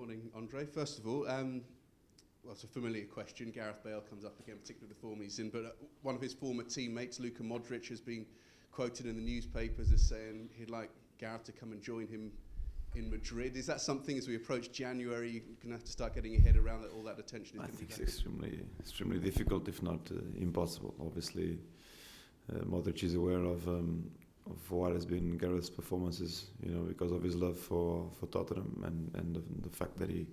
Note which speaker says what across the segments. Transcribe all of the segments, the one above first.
Speaker 1: Morning, Andre. First of all, well, it's a familiar question. Gareth Bale comes up again, particularly the form he's in, but one of his former teammates, Luka Modric, has been quoted in the newspapers as saying he'd like Gareth to come and join him in Madrid. Is that something, as we approach January, you're going to have to start getting your head around that all that attention?
Speaker 2: I think it's extremely difficult, if not impossible. Obviously, Modric is aware of what has been Gareth's performances, because of his love for Tottenham and the fact that he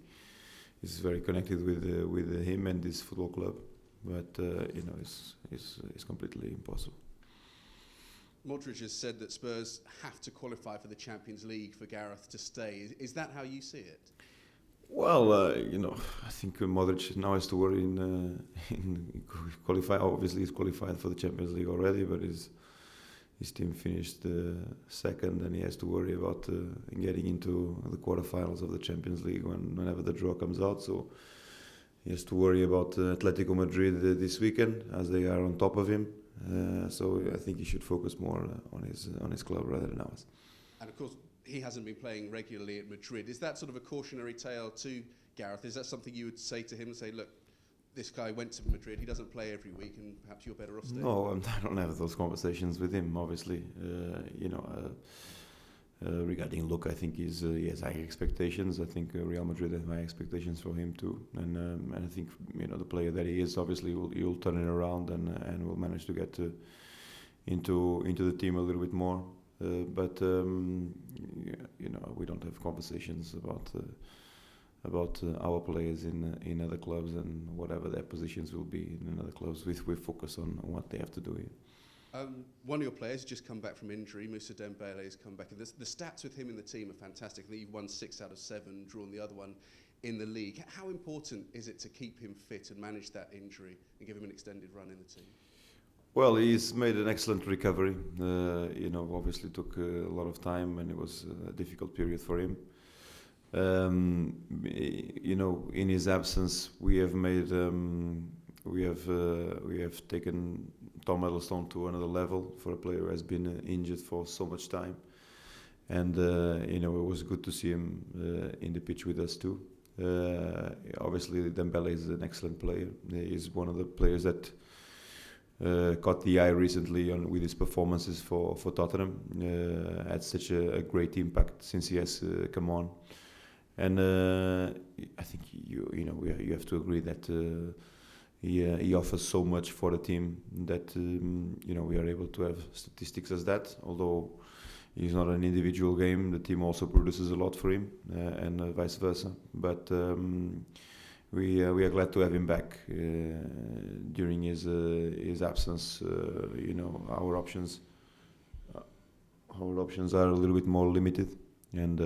Speaker 2: is very connected with him and this football club. But it's completely impossible.
Speaker 1: Modric has said that Spurs have to qualify for the Champions League for Gareth to stay. Is that how you see it?
Speaker 2: Well, I think Modric now has to worry in qualify. Obviously, he's qualified for the Champions League already, but his team finished second, and he has to worry about getting into the quarterfinals of the Champions League whenever the draw comes out. So he has to worry about Atletico Madrid this weekend, as they are on top of him. So I think he should focus more on his club rather than ours.
Speaker 1: And of course, he hasn't been playing regularly at Madrid. Is that sort of a cautionary tale to Gareth? Is that something you would say to him and say, look, this guy went to Madrid, he doesn't play every week, and perhaps you're better off staying?
Speaker 2: No, I don't have those conversations with him, obviously. Regarding Luka, I think he has high expectations. I think Real Madrid have high expectations for him too, and I think the player that he is, obviously he'll turn it around and will manage to get into the team a little bit more. But we don't have conversations about our players in other clubs and whatever their positions will be in other clubs. We focus on what they have to do here.
Speaker 1: One of your players has just come back from injury. Moussa Dembele has come back. And the stats with him in the team are fantastic. I think you've won 6 out of 7, drawn the other one in the league. How important is it to keep him fit and manage that injury and give him an extended run in the team?
Speaker 2: Well, he's made an excellent recovery. Obviously took a lot of time, and it was a difficult period for him. In his absence, we have taken Tom Hiddleston to another level for a player who has been injured for so much time, and it was good to see him in the pitch with us too. Obviously, Dembele is an excellent player. He's one of the players that caught the eye recently with his performances for Tottenham. Had such a great impact since he has come on, and I think you have to agree that. He offers so much for the team that we are able to have statistics as that. Although it's not an individual game, the team also produces a lot for him, and vice versa. But we are glad to have him back during his absence. Our options are a little bit more limited, and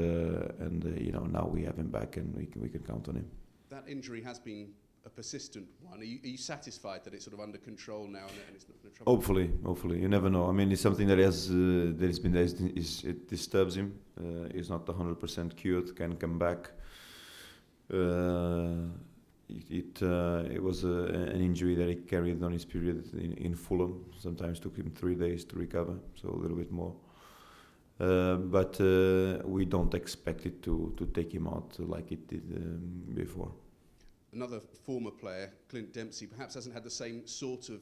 Speaker 2: now we have him back, and we can count on him.
Speaker 1: That injury has been a persistent one. Are you satisfied that it's sort of under control now and it's not going to trouble?
Speaker 2: Hopefully. You never know. I mean, it's something that it disturbs him. He's not 100% cured. Can come back. It was an injury that he carried on his period in Fulham. Sometimes took him 3 days to recover, so a little bit more. But we don't expect it to take him out like it did before.
Speaker 1: Another former player, Clint Dempsey, perhaps hasn't had the same sort of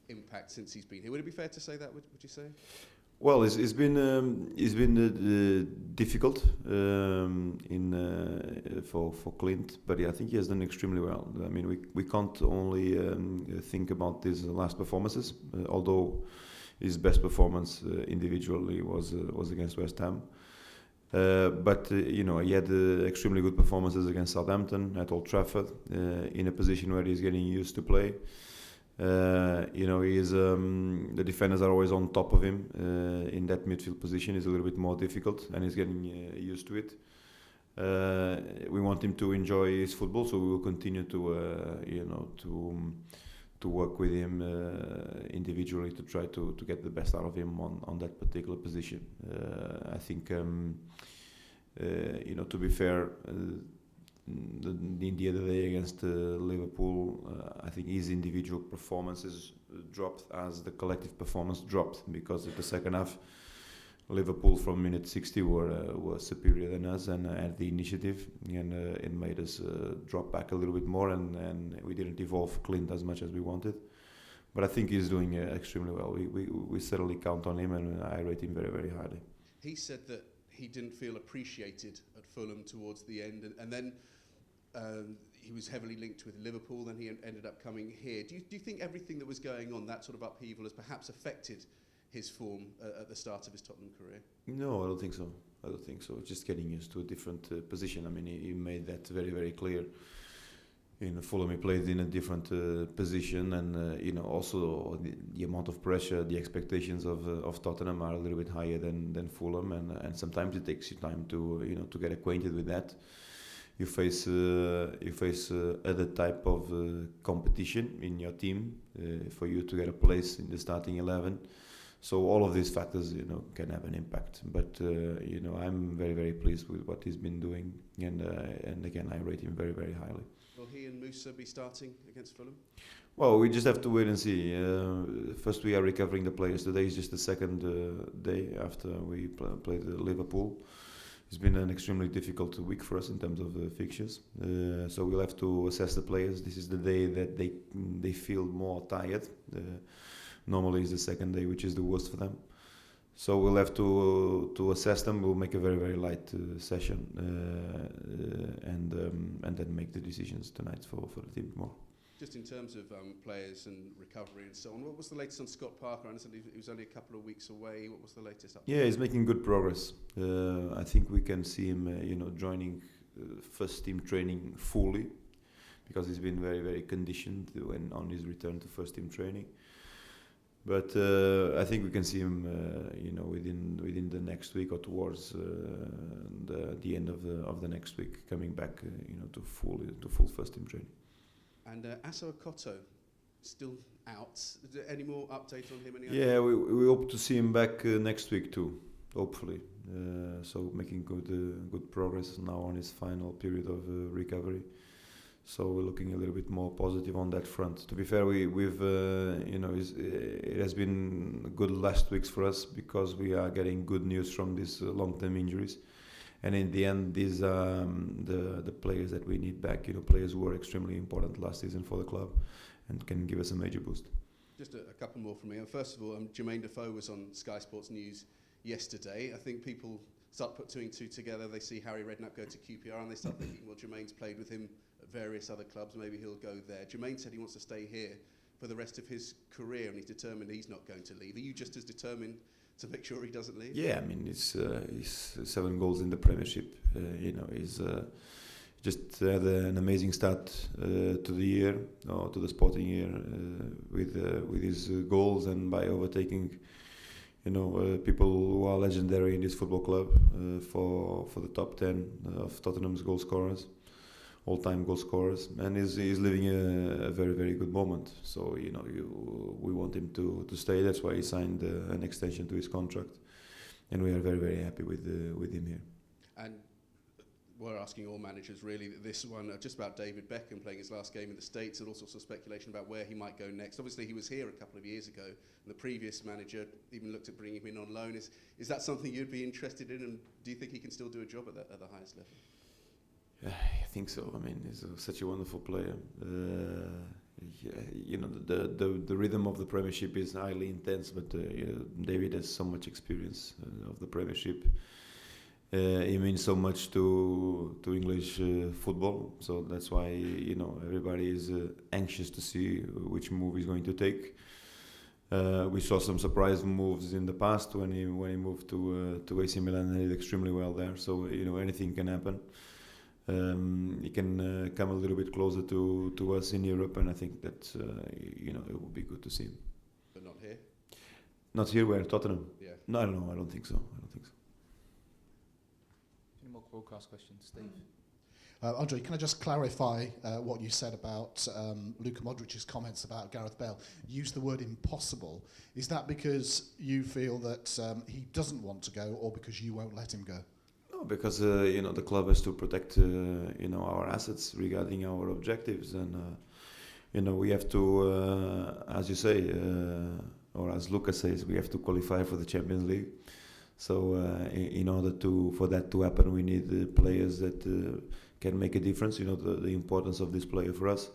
Speaker 1: impact since he's been here. Would it be fair to say that? Would you say?
Speaker 2: Well, it's been difficult for Clint, but I think he has done extremely well. I mean, we can't only think about his last performances, although his best performance individually was against West Ham. But he had extremely good performances against Southampton at Old Trafford, in a position where he's getting used to play. The defenders are always on top of him. In that midfield position is a little bit more difficult, and he's getting used to it. We want him to enjoy his football, so we will continue to work with him individually to try to get the best out of him on that particular position. I think, to be fair, in the other day against Liverpool, I think his individual performances dropped as the collective performance dropped, because in the second half Liverpool from minute 60 were superior than us and had the initiative, and it made us drop back a little bit more, and we didn't evolve Clint as much as we wanted. But I think he's doing extremely well. We certainly count on him, and I rate him very, very highly.
Speaker 1: He said that he didn't feel appreciated at Fulham towards the end, and then he was heavily linked with Liverpool, then he ended up coming here. Do you think everything that was going on, that sort of upheaval, has perhaps affected his form at the start of his Tottenham career?
Speaker 2: No, I don't think so. Just getting used to a different position. I mean, he made that very, very clear. In Fulham, he played in a different position, and also the amount of pressure, the expectations of Tottenham are a little bit higher than Fulham, and sometimes it takes you time to get acquainted with that. You face other type of competition in your team for you to get a place in the starting 11. So all of these factors, can have an impact. But I'm very, very pleased with what he's been doing, and again, I rate him very, very highly.
Speaker 1: Will he and Musa be starting against Fulham?
Speaker 2: Well, we just have to wait and see. First, we are recovering the players. Today is just the second day after we played Liverpool. It's been an extremely difficult week for us in terms of fixtures. So we'll have to assess the players. This is the day that they feel more tired. Normally it's the second day, which is the worst for them. So we'll have to assess them. We'll make a very, very light session and then make the decisions tonight for the team tomorrow.
Speaker 1: Just in terms of players and recovery and so on, what was the latest on Scott Parker? I understand he was only a couple of weeks away. What was the latest update?
Speaker 2: Yeah, he's making good progress. I think we can see him, joining first team training fully, because he's been very, very conditioned on his return to first team training. But I think we can see him, within the next week or towards the end of the next week, coming back, to full first team training.
Speaker 1: And Asso Okoto, still out. Is there any more update on him?
Speaker 2: Yeah, we hope to see him back next week too, hopefully. So making good progress now on his final period of recovery. So we're looking a little bit more positive on that front. To be fair, it has been good last weeks for us, because we are getting good news from these long-term injuries. And in the end, these are the players that we need back. Players who were extremely important last season for the club and can give us a major boost.
Speaker 1: Just a couple more from me. First of all, Jermaine Defoe was on Sky Sports News yesterday. I think people start putting two and two together. They see Harry Redknapp go to QPR and they start thinking, well, Jermaine's played with him at various other clubs. Maybe he'll go there. Jermaine said he wants to stay here for the rest of his career, and he's determined he's not going to leave. Are you just as determined to make sure he doesn't leave?
Speaker 2: Yeah, I mean, he's 7 goals in the Premiership. He's just had an amazing start to the year, or to the sporting year, with his goals, and by overtaking, people who are legendary in this football club for the top 10 of Tottenham's goal scorers, all-time goal scorers, and he's living a very, very good moment. So we want him to stay. That's why he signed an extension to his contract, and we are very, very happy with him here. And
Speaker 1: we're asking all managers really this one, just about David Beckham playing his last game in the States, and all sorts of speculation about where he might go next. Obviously he was here a couple of years ago, and the previous manager even looked at bringing him in on loan. Is that something you'd be interested in, and do you think he can still do a job at the highest level?
Speaker 2: I think so. I mean, he's such a wonderful player. The rhythm of the Premiership is highly intense, but David has so much experience of the Premiership. He means so much to English football, so that's why everybody is anxious to see which move he's going to take. We saw some surprise moves in the past when he moved to AC Milan, and he did extremely well there. So anything can happen. He can come a little bit closer to us in Europe, and I think that it would be good to see him.
Speaker 1: But not here.
Speaker 2: Not here, where? Tottenham?
Speaker 1: Yeah.
Speaker 2: No, I don't think so.
Speaker 3: Any more broadcast questions, Steve?
Speaker 4: Andre, can I just clarify what you said about Luka Modric's comments about Gareth Bale? You used the word impossible. Is that because you feel that he doesn't want to go, or because you won't let him go?
Speaker 2: No, because the club has to protect our assets regarding our objectives, and we have to, as you say, or as Luka says, we have to qualify for the Champions League. So in order for that to happen, we need players that can make a difference. You know the importance of this player for us.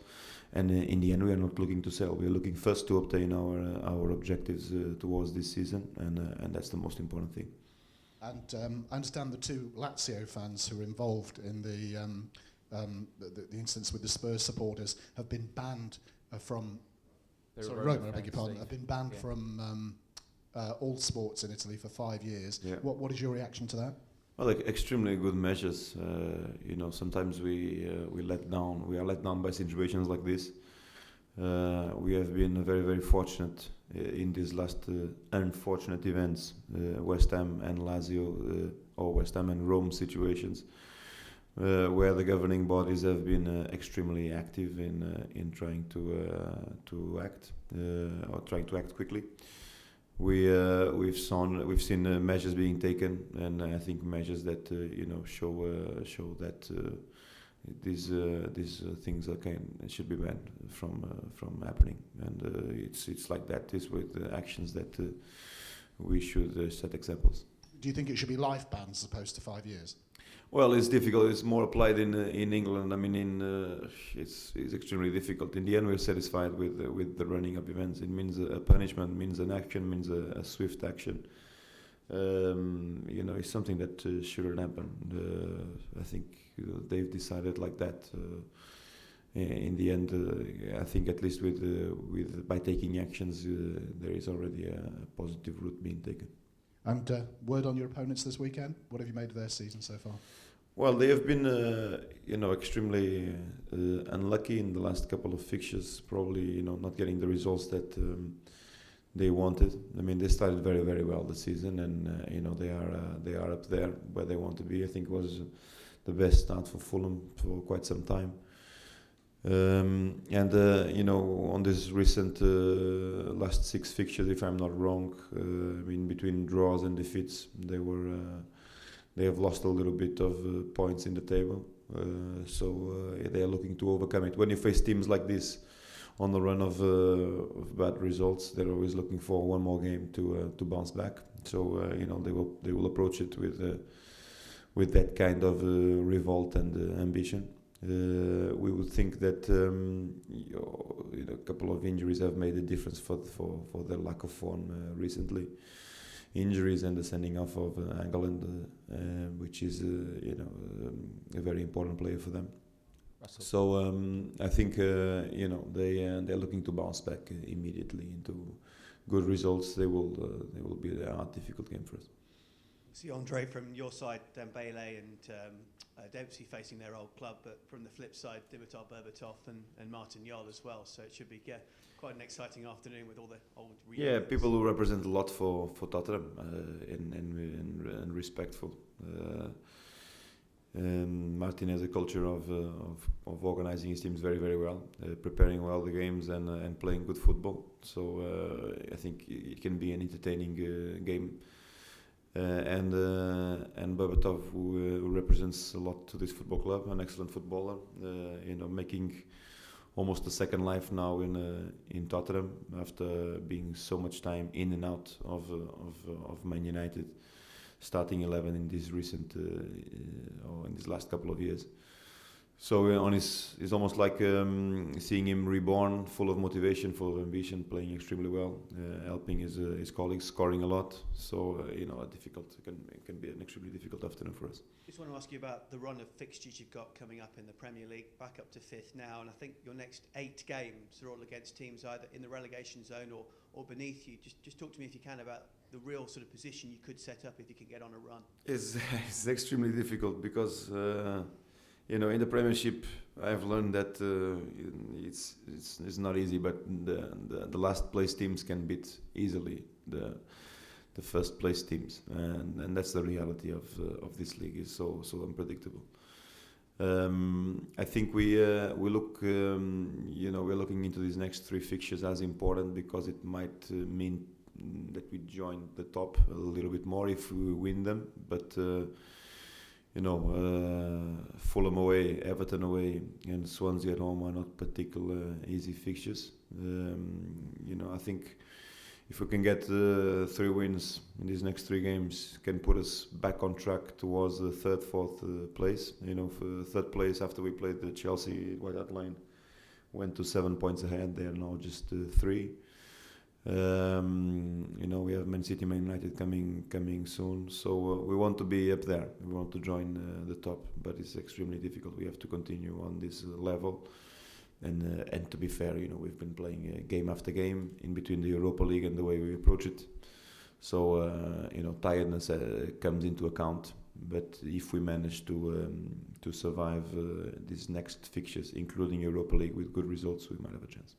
Speaker 2: And in the end, we are not looking to sell. We are looking first to obtain our objectives towards this season, and that's the most important thing.
Speaker 4: And I understand the two Lazio fans who were involved in the incidents with the Spurs supporters have been banned from. Roma, I beg your pardon. Have been banned from all sports in Italy for 5 years.
Speaker 2: Yeah.
Speaker 4: What is your reaction to that?
Speaker 2: Well, extremely good measures. You know, sometimes we are let down by situations like this. We have been very, very fortunate in these last unfortunate events, West Ham and Lazio, or West Ham and Rome situations, where the governing bodies have been extremely active in trying to act or trying to act quickly. We've seen measures being taken, and I think measures that show that these things should be banned from happening, and it's like that. It's with actions that we should set examples.
Speaker 4: Do you think it should be life bans as opposed to 5 years?
Speaker 2: Well, it's difficult. It's more applied in England. I mean, it's extremely difficult. In the end, we're satisfied with the running of events. It means a punishment, means an action, means a swift action. It's something that shouldn't happen. I think they've decided like that. In the end, I think at least by taking actions, there is already a positive route being taken.
Speaker 4: And word on your opponents this weekend? What have you made of their season so far?
Speaker 2: Well, they have been, extremely unlucky in the last couple of fixtures. Probably, not getting the results that they wanted. I mean, they started very, very well the season, and they are up there where they want to be. I think it was the best start for Fulham for quite some time. On this recent last 6 fixtures, if I'm not wrong, between draws and defeats, they have lost a little bit of points in the table. So they are looking to overcome it. When you face teams like this on the run of bad results, they're always looking for one more game to bounce back. So they will approach it with that kind of revolt and ambition. We would think that a couple of injuries have made a difference for their lack of form recently. Injuries and the sending off of Angeland, which is a very important player for them.
Speaker 3: Russell.
Speaker 2: So I think they're looking to bounce back immediately into good results. They will be a difficult game for us.
Speaker 5: See, Andre, from your side, Dembele and Dempsey facing their old club, but from the flip side, Dimitar Berbatov and Martin Jol as well. So it should be quite an exciting afternoon with all the old.
Speaker 2: Yeah, people who represent a lot for Tottenham and respectful. Martin has a culture of organising his teams very, very well, preparing well the games and playing good football. So I think it can be an entertaining game. And Berbatov, who represents a lot to this football club, an excellent footballer, making almost a second life now in Tottenham after being so much time in and out of Man United, starting 11 in this recent or in these last couple of years. So it's almost like seeing him reborn, full of motivation, full of ambition, playing extremely well, helping his colleagues, scoring a lot. So it can be an extremely difficult afternoon for us.
Speaker 5: Just want to ask you about the run of fixtures you've got coming up in the Premier League, back up to 5th now, and I think your next 8 games are all against teams either in the relegation zone or beneath you. Just talk to me, if you can, about the real sort of position you could set up if you could get on a run.
Speaker 2: It's extremely difficult because. In the Premiership, I've learned that it's not easy, but the last place teams can beat easily the first place teams, and that's the reality of this league. Is so unpredictable. I think we look we're looking into these next 3 fixtures as important because it might mean that we join the top a little bit more if we win them, but. Fulham away, Everton away, and Swansea at home are not particular easy fixtures. I think if we can get 3 wins in these next 3 games, can put us back on track towards the third, fourth place. You know, for third place after we played the Chelsea White Hart Lane, went to 7 points ahead. They are now just 3. You know, we have Man City, Man United coming soon. So we want to be up there. We want to join the top, but it's extremely difficult. We have to continue on this level. And to be fair, you know, we've been playing game after game in between the Europa League and the way we approach it. So you know, tiredness comes into account. But if we manage to survive these next fixtures, including Europa League, with good results, we might have a chance.